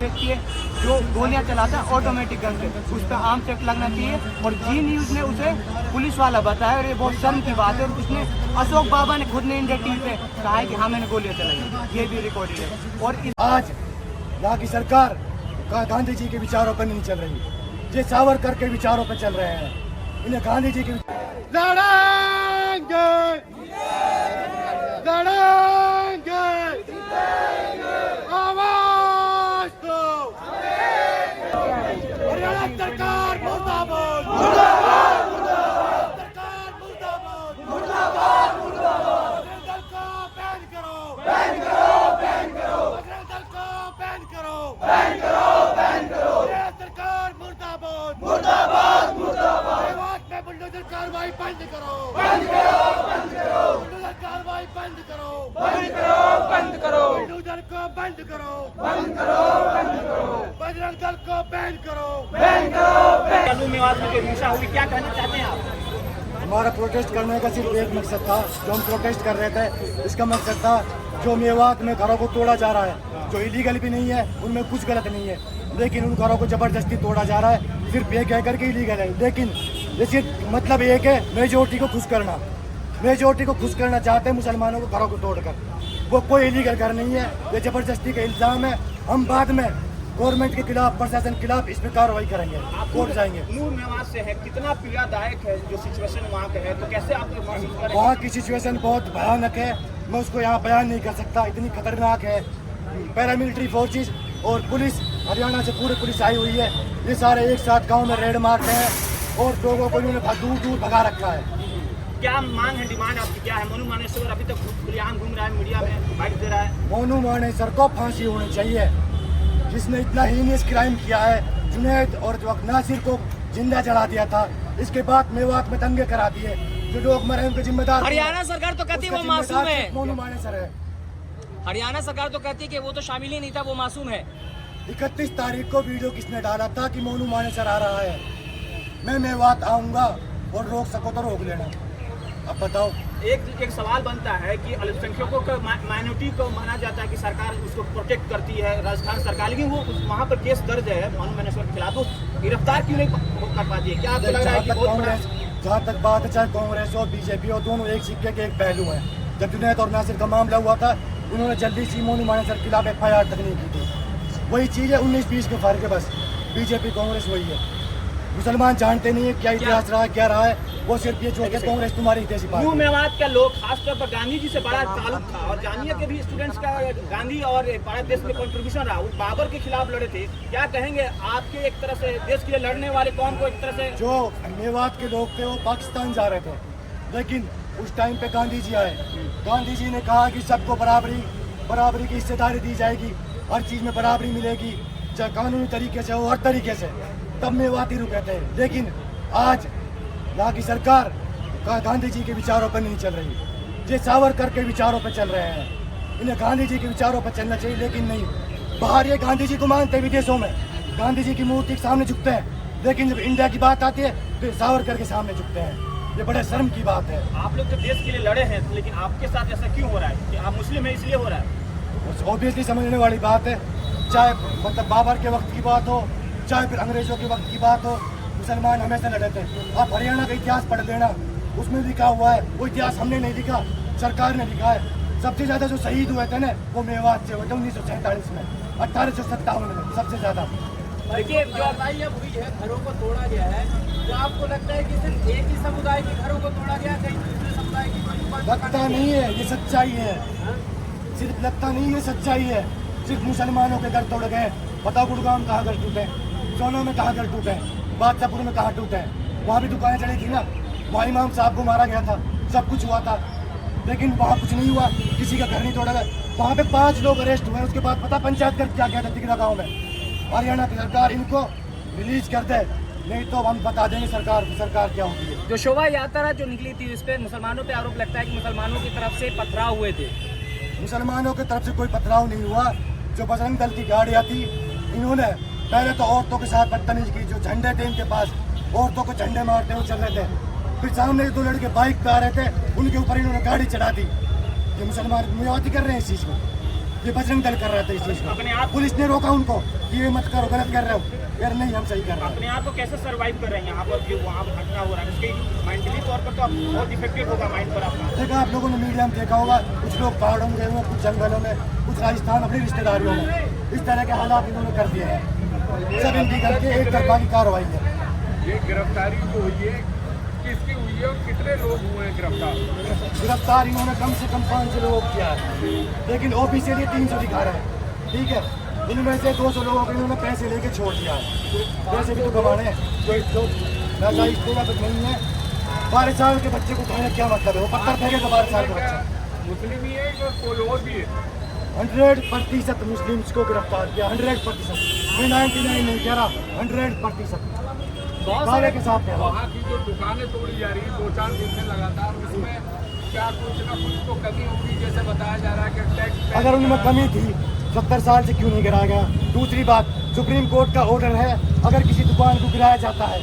व्यक्ति है जो गोलियां चलाता है ऑटोमेटिक गन से, उस पर आर्म चेक लगना चाहिए। और जी न्यूज़ ने उसे पुलिस वाला बताया और ये बहुत शर्म की बात है। और उसने अशोक बाबा ने खुद ने इंडिया टीवी पे कहा है कि हाँ मैंने गोलियां चलाई, ये भी रिकॉर्डेड है। और आज यहाँ की सरकार गांधी जी के विचारों पर नहीं चल रही, ये सावरकर के विचारों पर चल रहे हैं। इन्हें गांधी जी के लड़ेंगे लड़ेंगे आवाज दो, हरियाणा सरकार मुर्दाबाद मुर्दाबाद मुर्दाबाद, सरकार मुर्दाबाद मुर्दाबाद मुर्दाबाद, दल को बैन करो बैन करो बैन करो, दल को बैन करो बैन करो बैन करो, सरकार मुर्दाबाद मुर्दाबाद मुर्दाबाद, मेवात में बुलडोजर कार्रवाई बंद करो बंद करो बंद करो, बुलडोजर कार्रवाई बंद करो बंद करो बंद करो, बुलडोजर को बंद करो बंद करो बंद करो, बजरंग दल को बैन करो बैन करो। मेवात में जो हिंसा हुई, क्या कहना चाहते हैं आप? हमारा प्रोटेस्ट करने का सिर्फ एक मकसद था, जो हम प्रोटेस्ट कर रहे थे इसका मकसद था जो मेवात में घरों को तोड़ा जा रहा है, जो इलीगल भी नहीं है उनमें कुछ गलत नहीं है, लेकिन उन घरों को जबरदस्ती तोड़ा जा रहा है सिर्फ ये कह करके इलीगल है। लेकिन ये सिर्फ मतलब एक है मेजोरिटी को खुश करना, मेजोरिटी को खुश करना चाहते हैं मुसलमानों को घरों को तोड़कर, वो कोई इलीगल घर नहीं है, ये जबरदस्ती का इल्जाम है। हम बाद में गवर्नमेंट के खिलाफ प्रशासन के खिलाफ इस पर कार्रवाई करेंगे, कोर्ट जाएंगे। नूर मेवात से है, कितना पीड़ादायक है जो सिचुएशन वहाँ का है, तो कैसे आप महसूस कर रहे हैं? वहाँ की सिचुएशन बहुत भयानक है, मैं उसको यहाँ बयान नहीं कर सकता, इतनी खतरनाक है। पैरामिलिट्री फोर्सेस और पुलिस हरियाणा से पूरी पुलिस आई हुई है, ये सारे एक साथ गांव में रेड मारते हैं और लोगों को इन्होंने दूर दूर भगा रखा है। क्या मांग है, डिमांड आपकी क्या है? मोनू मानेसर अभी तक खुलेआम घूम रहा है, मीडिया में बाइट दे रहा है। मोनू मानेसर को फांसी होनी चाहिए, जिसने इतना हीनियस क्राइम किया है। जुनैद और नासिर को जिंदा जला दिया था, इसके बाद मेवात में दंगे करा दिए, जो लोग मरे उनके जिम्मेदार। हरियाणा सरकार तो कहती है वो मासूम है, मोनू मानेसर है। हरियाणा सरकार तो कहती है कि वो तो शामिल ही नहीं था, वो मासूम है। 31 तारीख को वीडियो किसने डाला था कि मोनू मानेसर आ रहा है, मैं मेवात आऊंगा और रोक सको तो रोक लेना। अब बताओ, एक सवाल बनता है कि अल्पसंख्यकों को माइनॉरिटी को माना जाता है कि सरकार उसको प्रोटेक्ट करती है, राजस्थान सरकार, लेकिन वो वहाँ पर केस दर्ज है मोनू मानेसर के खिलाफ, तो गिरफ्तार क्यों नहीं कर पाती है? क्या आपको लग रहा है कि जहाँ तक बात है, चाहे कांग्रेस और बीजेपी हो, दोनों एक सिक्के के एक पहलू हैं। जब जुनैद और नासिर का मामला हुआ था, उन्होंने जल्दी से मोनू मानेसर के खिलाफ FIR तक नहीं की थी। वही चीज़ है, 19-20 के फर्क है बस, बीजेपी कांग्रेस वही है। मुसलमान जानते नहीं है क्या इतिहास रहा क्या रहा है, वो सिर्फ ये जो कांग्रेस तुम्हारी देशी पार्टी। नूर मेवात का लोग खासतौर पर गांधी जी से बड़ा ताल्लुक था, और जामिया के भी स्टूडेंट्स का गांधी और भारत देश में कंट्रीब्यूशन रहा, वो बाबर के खिलाफ लड़े थे। क्या कहेंगे आपके एक तरह से देश के लिए लड़ने वाले कौन को एक तरह से? जो मेवात के लोग थे वो पाकिस्तान जा रहे थे, लेकिन उस टाइम पे गांधी जी आए, गांधी जी ने कहा कि सबको बराबरी की हिस्सेदारी दी जाएगी, हर चीज़ में बराबरी मिलेगी, चाहे कानूनी तरीके से हो, हर तरीके से, तब मेवाती रुके थे। लेकिन आज यहाँ की सरकार गांधी जी के विचारों पर नहीं चल रही, ये सावरकर के विचारों पर चल रहे हैं। इन्हें गांधी जी के विचारों पर चलना चाहिए, लेकिन नहीं। बाहर ये गांधी जी को मानते हैं, विदेशों में गांधी जी की मूर्ति के सामने झुकते हैं, लेकिन जब इंडिया की बात आती है तो सावरकर के सामने झुकते हैं। ये बड़े शर्म की बात है। आप लोग जब देश के लिए लड़े हैं, लेकिन आपके साथ ऐसा क्यों हो रहा है कि आप मुस्लिम हैं इसलिए हो रहा है? ऑब्वियसली समझने वाली बात है, चाहे मतलब बाबर के वक्त की बात हो, चाहे फिर अंग्रेजों के वक्त की बात हो, मुसलमान हमेशा लड़े थे। आप हरियाणा का इतिहास पढ़ लेना, उसमें लिखा हुआ है, वो इतिहास हमने नहीं लिखा, सरकार ने लिखा है। सबसे ज़्यादा जो शहीद हुए थे ना, वो मेवात से हुए थे 1947 में, 1857 में सबसे ज़्यादा। देखिए जो हुई है, घरों को तोड़ा गया है, तो आपको लगता है कि सिर्फ एक ही समुदाय के घरों को तोड़ा गया, कहीं दूसरे समुदाय की? लगता नहीं है, ये सच्चाई है, सिर्फ लगता नहीं है, सच्चाई है। सिर्फ मुसलमानों के घर तोड़ गए। बताओ गुड़गांव कहाँ घर टूटे, सोनों में कहाँ घर टूटे, बादशाहपुर में कहाँ टूटे, वहाँ भी दुकानें चली थी ना, वहाँ इमाम साहब को मारा गया था, सब कुछ हुआ था, लेकिन वहाँ कुछ नहीं हुआ, किसी का घर नहीं तोड़ा गया। वहाँ पे 5 लोग अरेस्ट हुए, उसके बाद पता पंचायत कर क्या था तिगरा गाँव में। हरियाणा की सरकार इनको रिलीज कर दे, नहीं तो हम बता देंगे सरकार क्या होती है। जो शोभा यात्रा जो निकली थी, इस पे मुसलमानों पे आरोप लगता है कि मुसलमानों की तरफ से पथराव हुए थे। मुसलमानों की तरफ से कोई पथराव नहीं हुआ। जो बजरंग दल की गाड़ियाँ थी, इन्होंने पहले तो औरतों के साथ बदतमीजी की, जो झंडे थे इनके पास, औरतों को झंडे मारते हुए चल रहे थे। फिर सामने 2 लड़के बाइक पे आ रहे थे, उनके ऊपर इन्होंने गाड़ी चढ़ा दी। ये मुसलमान मेवाती कर रहे हैं इस चीज़ को, ये बजरंग दल कर रहा था इस चीज अपने को। आप- पुलिस ने रोका उनको कि ये मत करो, गलत कर रहे हो। यार नहीं, हम सही कर रहे हैं। अपने आप को कैसे सर्वाइव कर रहे हैं यहाँ पर जो वहाँ घटना हो रहा है उसके मेंटली तौर पर तो आप बहुत इफेक्टिव होगा माइंड पर आपका। देखा आप लोगों ने मीडिया में देखा होगा, कुछ लोग पहाड़ों में गए हुए, कुछ जंगलों में, कुछ राजस्थान अपनी रिश्तेदारियों में। इस तरह के हालात इन्होंने कर दिए हैं। सब इनकी करके एक तरफा की कार्रवाई है। ये गिरफ्तारी जो हुई है किसकी हुई है और कितने लोग हुए हैं गिरफ्तार? गिरफ्तार इन्होंने कम से कम 500 लोगों को किया है, लेकिन ऑफिशियली 300 दिखा रहे हैं। ठीक है, इनमें से 200 लोगों को इन्होंने पैसे लेके छोड़ दिया है। पैसे भी तो कमाने हैं, कोई तो नाजायज पूरा तक नहीं है। 12 साल के बच्चे को उठाने क्या मतलब है? वो पत्थर फेंकेगा 12 साल का बच्चा। मुस्लिम ही है या कोई और भी है? 100% मुस्लिम्स को गिरफ्तार किया, 100%। मैं 99 नहीं कह रहा, 100%। वाले के साथ है। वहाँ की जो दुकानें तोड़ी जा रही है 2-4 दिन से लगातार, उसमें क्या कुछ ना कुछ तो कमी होगी, जैसे बताया जा रहा है कि टैक्स अगर उनमें कमी थी 70 साल से क्यों नहीं गिराया गया? दूसरी बात, सुप्रीम कोर्ट का ऑर्डर है, अगर किसी दुकान को गिराया जाता है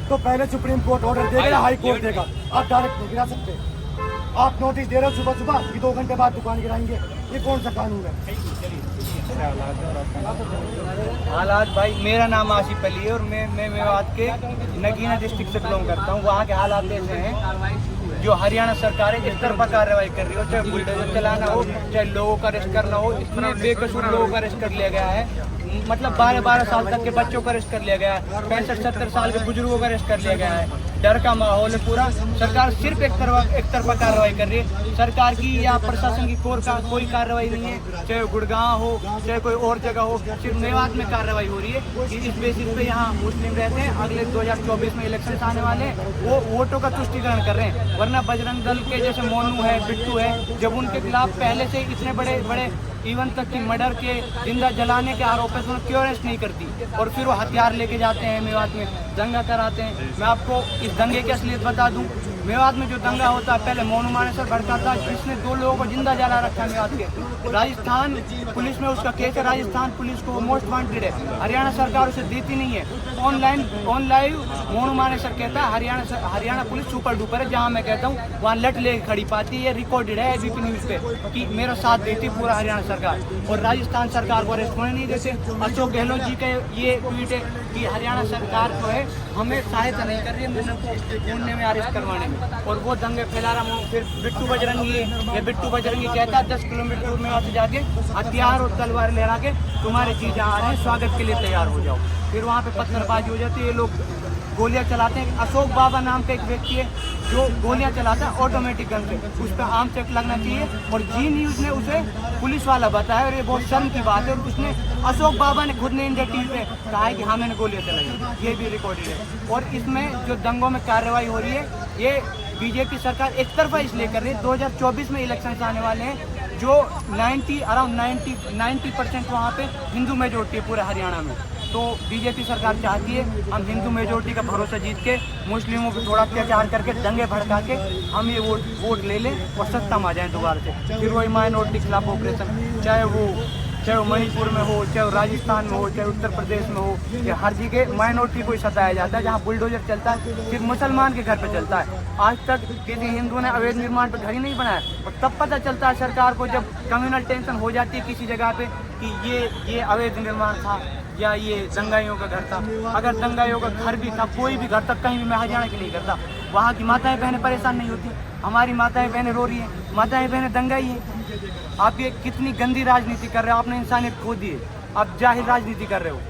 तो पहले सुप्रीम कोर्ट ऑर्डर देगा या हाई कोर्ट देगा। आप डायरेक्ट नहीं गिरा सकते। आप नोटिस दे रहे हो सुबह सुबह कि 2 घंटे बाद दुकान गिराएंगे, ये कौन सा कानून है? हालात भाई, मेरा नाम आसिफ अली है और मैं मेवात के नगीना डिस्ट्रिक्ट से बिलोंग करता हूँ। वहाँ के हालात ऐसे हैं, जो हरियाणा सरकार है इस तरफा कार्रवाई कर रही हो, चाहे बुलडोजर चलाना हो, चाहे लोगों का अरेस्ट करना हो। इतने बेकसूर लोगों का अरेस्ट कर लिया गया है, मतलब 12-12 साल तक के बच्चों को अरेस्ट कर लिया गया है, 65-70 साल के बुजुर्गों को अरेस्ट कर लिया गया है। डर का माहौल है पूरा। सरकार सिर्फ एक तरफा कार्रवाई कर रही है। सरकार की या प्रशासन की कोई कार्रवाई नहीं है, चाहे गुड़गांव हो चाहे कोई और जगह हो, सिर्फ मेवात में कार्रवाई हो रही है कि इस बेसिस पे यहाँ मुस्लिम रहते हैं। अगले 2024 में इलेक्शन आने वाले हैं, वो वोटों का तुष्टिकरण कर रहे हैं। वरना बजरंग दल के जैसे मोनू है, बिट्टू है, जब उनके खिलाफ पहले से इतने बड़े बड़े इवन तक कि मर्डर के, जिंदा जलाने के आरोप है, तो उन्हें क्यों अरेस्ट नहीं करती? और फिर वो हथियार लेके जाते हैं मेवात में, दंगा कराते हैं। मैं आपको इस दंगे की असलियत बता दूं। मेवात में जो दंगा होता है, पहले मोनू मानेसर भड़काता, जिसने 2 लोगों को जिंदा जला रखा है मेवात के। राजस्थान पुलिस में उसका केस है, राजस्थान पुलिस को मोस्ट वांटेड है। हरियाणा सरकार उसे देती नहीं है। ऑन लाइव मोनू मानेसर कहता है हरियाणा पुलिस सुपर डुपर है। जहाँ मैं कहता हूँ वहाँ लट ले खड़ी पाती है। रिकॉर्डेड है एबीपी न्यूज पे कि मेरा साथ देती पूरा हरियाणा सरकार, और राजस्थान सरकार को अरेस्ट होने नहीं देते। अशोक गहलोत जी का ये ट्वीट है कि हरियाणा सरकार जो है हमें सहायता नहीं कर रही है मुन्ना को ढूंढने में, अरेस्ट करवाने में, और वो दंगे फैला रहा हूँ। फिर बिट्टू बजरंगी कहता है 10 किलोमीटर दूर में वहाँ से जाके हथियार और तलवार लहरा के तुम्हारे चीज़ आ रहे हैं, स्वागत के लिए तैयार हो जाओ। फिर वहाँ पे पत्थरबाजी हो जाती है, ये लोग गोलियां चलाते हैं। अशोक बाबा नाम का एक व्यक्ति है जो गोलियां चलाता है ऑटोमेटिक गन से, उस पर आर्म चेक लगना चाहिए। और जी न्यूज़ ने उसे पुलिस वाला बताया, और ये बहुत शर्म की बात है। और उसने अशोक बाबा ने खुद ने इंडिया टीवी पे कहा है कि हाँ मैंने गोलियां चलाई, ये भी रिकॉर्डेड है। और इसमें जो दंगों में कार्रवाई हो रही है, ये बीजेपी सरकार एक तरफा इसलिए कर रही है। 2024 में इलेक्शन आने वाले हैं, जो अराउंड 90% वहाँ पे हिंदू मेजोरिटी है पूरे हरियाणा में। तो बीजेपी सरकार चाहती है हम हिंदू मेजोरिटी का भरोसा जीत के मुस्लिमों पर थोड़ा अत्याचार करके, दंगे भड़का के हम ये वोट ले लें और सत्ता में आ जाएं दोबारा से। फिर वही माइनॉरिटी के खिलाफ ऑपरेशन, चाहे वो मणिपुर में हो, चाहे राजस्थान में हो, चाहे उत्तर प्रदेश में हो, या हर जगह माइनॉरिटी को ही सताया जाता है। जहाँ बुलडोजर चलता है सिर्फ मुसलमान के घर पे चलता है। आज तक किसी हिंदू ने अवैध निर्माण पर घर ही नहीं बनाया। और तब पता चलता है सरकार को जब कम्युनल टेंशन हो जाती है किसी जगह पे कि ये अवैध निर्माण था या ये दंगाइयों का घर था। अगर दंगाइयों का घर भी था, कोई भी घर तक, कहीं भी, मैं हरियाणा की नहीं करता, वहाँ की माताएं बहनें परेशान नहीं होती। हमारी माताएं बहनें रो रही हैं, माताएं बहनें दंगाई हैं। आप ये कितनी गंदी राजनीति कर रहे हो, आपने इंसानियत खो दी है, आप जाहिर राजनीति कर रहे हो।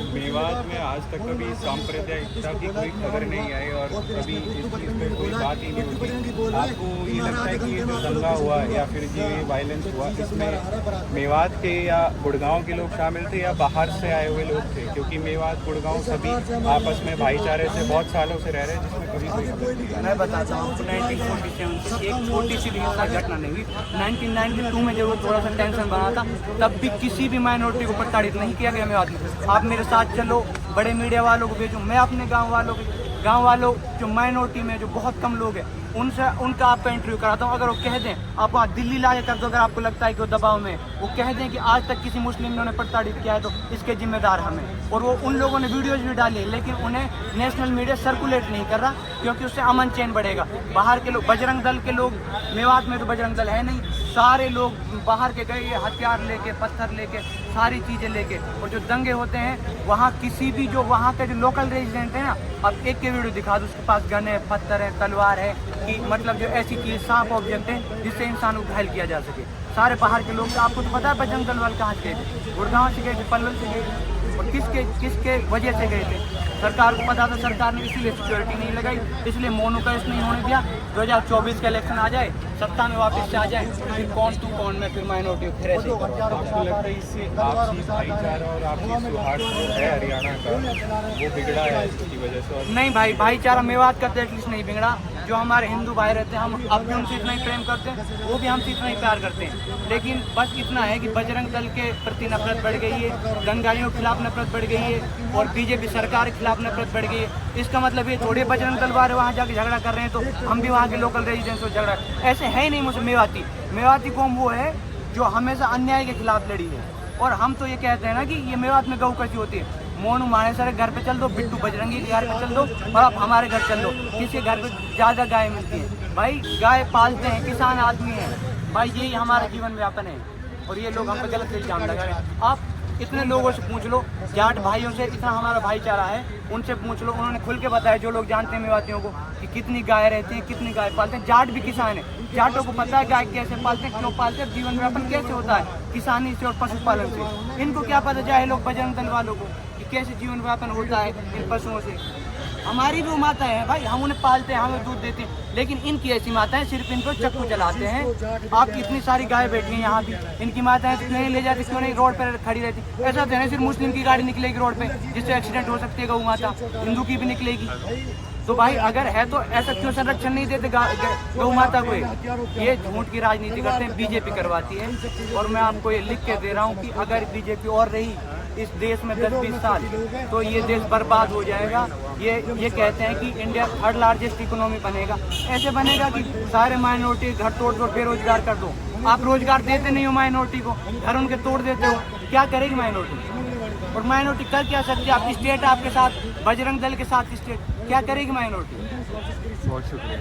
मेवात में आज तक कभी सांप्रदायिकता की कोई खबर नहीं आई और कभी इस चीज़ पर कोई बात ही नहीं होती। आपको ये लगता है कि ये जो दंगा हुआ या फिर जो ये वायलेंस हुआ, इसमें मेवात के या गुड़गांव के लोग शामिल थे या बाहर से आए हुए लोग थे? क्योंकि मेवात गुड़गांव सभी आपस में भाईचारे से बहुत सालों से रह रहे हैं, जिसमें कभी कोई खबर नहीं आई। मैं बताता हूँ, 1947 से एक छोटी सी भी हिंसक घटना नहीं हुई। 1992 में जब वो थोड़ा सा टेंशन बना था, तब भी किसी भी माइनॉरिटी को प्रताड़ित नहीं किया गया मेवात में। आप मेरे साथ चलो, बड़े मीडिया वालों को भेजो, मैं अपने गांव वालों जो माइनॉरिटी में जो बहुत कम लोग हैं उनका आपका इंटरव्यू कराता हूँ। अगर वो कह दें, आप वहाँ दिल्ली ला कर दो, अगर आपको लगता है कि वो दबाव में, वो कह दें कि आज तक किसी मुस्लिम ने उन्हें प्रताड़ित किया है तो इसके जिम्मेदार हमें। और वो उन लोगों ने वीडियोज़ भी डाली, लेकिन उन्हें नेशनल मीडिया सर्कुलेट नहीं कर रहा, क्योंकि उससे अमन चैन बढ़ेगा। बाहर के लोग, बजरंग दल के लोग, मेवात में तो बजरंग दल है नहीं, सारे लोग बाहर के गए ये हथियार लेके, पत्थर लेके, सारी चीज़ें लेके। और जो दंगे होते हैं वहाँ किसी भी जो वहाँ के जो लोकल रेजिडेंट है ना, अब एक के वीडियो दिखा दो, उसके पास गन है, पत्थर है, तलवार है, कि मतलब जो ऐसी चीज़ सांप ऑब्जेक्ट है जिससे इंसान को घायल किया जा सके। सारे बाहर के लोग, आपको तो पता है बजरंग दल वाले कहाँ से गए थे? गुड़गांव से गए थे, पलवल से गए थे। और किसके वजह से गए थे? सरकार को पता था, सरकार ने इसीलिए सिक्योरिटी नहीं लगाई, इसलिए मोनो केस नहीं होने दिया। 2024 का इलेक्शन आ जाए, सत्ता में वापस से आ जाए, फिर कौन टू कौन में फिर माइनॉरिटी फिर ऐसे। आपको लगता है इससे आपसी भाईचारा और आपसी सौहार्द है हरियाणा का, वो बिगड़ा है इसकी वजह से? और नहीं भाई, भाईचारा मेवात का तो एटलीस्ट नहीं बिगड़ा। जो हमारे हिंदू भाई रहते हैं, हम अब भी उनसे इतना ही प्रेम करते हैं, वो भी हमसे इतना ही प्यार करते हैं। लेकिन बस इतना है कि बजरंग दल के प्रति नफरत बढ़ गई है, दंगाइयों के खिलाफ नफरत बढ़ गई है, और बीजेपी सरकार के खिलाफ नफरत बढ़ गई है। इसका मतलब ये थोड़े बजरंग दल वाले वहाँ जाके झगड़ा कर रहे हैं तो हम भी वहाँ के लोकल रेजिडेंट्स को झगड़ा, ऐसे है ही नहीं। मुझे मेवाती कौम वो है जो हमेशा अन्याय के खिलाफ लड़ी है। और हम तो ये कहते हैं ना कि ये मेवात में गऊ कसी होती है। मोनू मानेसर के घर पे चल दो, बिट्टू बजरंगी के घर पे चल दो, और आप हमारे घर चल दो, किसी घर पे ज़्यादा गाय मिलती है? भाई गाय पालते हैं, किसान आदमी हैं भाई, यही हमारा जीवन व्यापन है। और ये लोग हम पे गलत इल्जाम लगा रहे हैं। आप इतने लोगों से पूछ लो, जाट भाइयों से इतना हमारा भाईचारा है, उनसे पूछ लो, उन्होंने खुल के बताया, जो लोग जानते हैं मेवातियों को, कि कितनी गाय रहती हैं, कितनी गाय पालते हैं। जाट भी किसान है, जाटों को पता है गाय कैसे पालते हैं, क्यों पालते हैं, जीवन व्यापन कैसे होता है किसानी से और पशुपालन से। इनको क्या पता जाए लोग बजरंग दल वालों को कि कैसे जीवन व्यापन होता है इन पशुओं से। हमारी भी माता है भाई, हम उन्हें पालते हैं, हमें दूध देते हैं, लेकिन इनकी ऐसी माता है सिर्फ इनको चक्कू चलाते हैं। आपकी इतनी सारी गाय बैठी हैं यहाँ भी, इनकी माता है क्यों नहीं ले जाती, क्यों नहीं रोड पर खड़ी रहती? ऐसा तो है सिर्फ मुस्लिम की गाड़ी निकलेगी रोड पे जिससे एक्सीडेंट हो सकती है गौ माता, हिंदू की भी निकलेगी। तो भाई अगर है तो ऐसा क्यों संरक्षण नहीं देते गौ माता को? ये झूठ की राजनीति करते हैं, बीजेपी करवाती है। और मैं आपको ये लिख के दे रहा हूँ कि अगर बीजेपी और रही इस देश में 10-20 साल तो ये देश बर्बाद हो जाएगा। ये कहते हैं कि इंडिया 3rd लार्जेस्ट इकोनॉमी बनेगा, ऐसे बनेगा कि सारे माइनॉरिटी घर तोड़ बेरोजगार कर दो। आप रोजगार देते नहीं हो माइनॉरिटी को, घर उनके तोड़ देते हो, क्या करेगी माइनॉरिटी? और माइनॉरिटी कर क्या सकती है? आप स्टेट आपके साथ, बजरंग दल के साथ स्टेट क्या करेगी माइनॉरिटी? बहुत शुक्रिया।